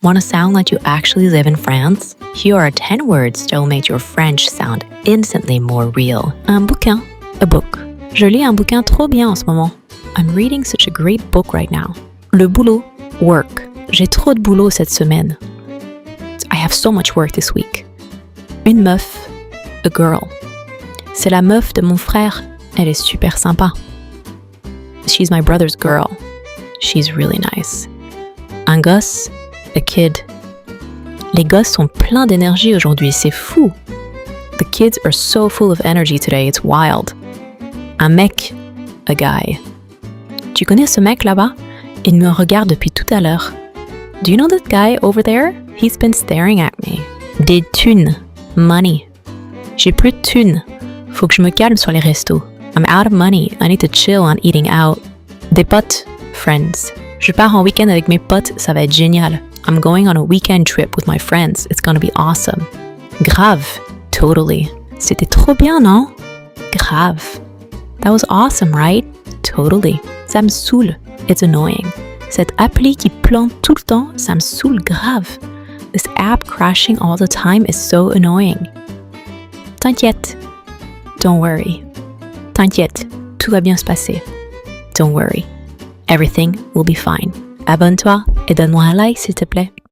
Want to sound like you actually live in France? Here are 10 words that will make your French sound instantly more real. Un bouquin, a book. Je lis un bouquin trop bien en ce moment. I'm reading such a great book right now. Le boulot, work. J'ai trop de boulot cette semaine. I have so much work this week. Une meuf, a girl. C'est la meuf de mon frère. Elle est super sympa. She's my brother's girl. She's really nice. Un gosse, a kid. Les gosses sont pleins d'énergie aujourd'hui, c'est fou. The kids are so full of energy today, it's wild. Un mec, a guy. Tu connais ce mec là-bas? Il me regarde depuis tout à l'heure. Do you know that guy over there? He's been staring at me. Des thunes, money. J'ai plus de thunes. Faut que je me calme sur les restos. I'm out of money. I need to chill on eating out. Des potes, friends. Je pars en week-end avec mes potes, ça va être génial. I'm going on a weekend trip with my friends. It's gonna be awesome. Grave, totally. C'était trop bien, non? Grave. That was awesome, right? Totally. Ça me saoule. It's annoying. Cette appli qui plante tout le temps, ça me saoule grave. This app crashing all the time is so annoying. T'inquiète. Don't worry. T'inquiète, tout va bien se passer. Don't worry. Everything will be fine. Abonne-toi et donne-moi un like s'il te plaît.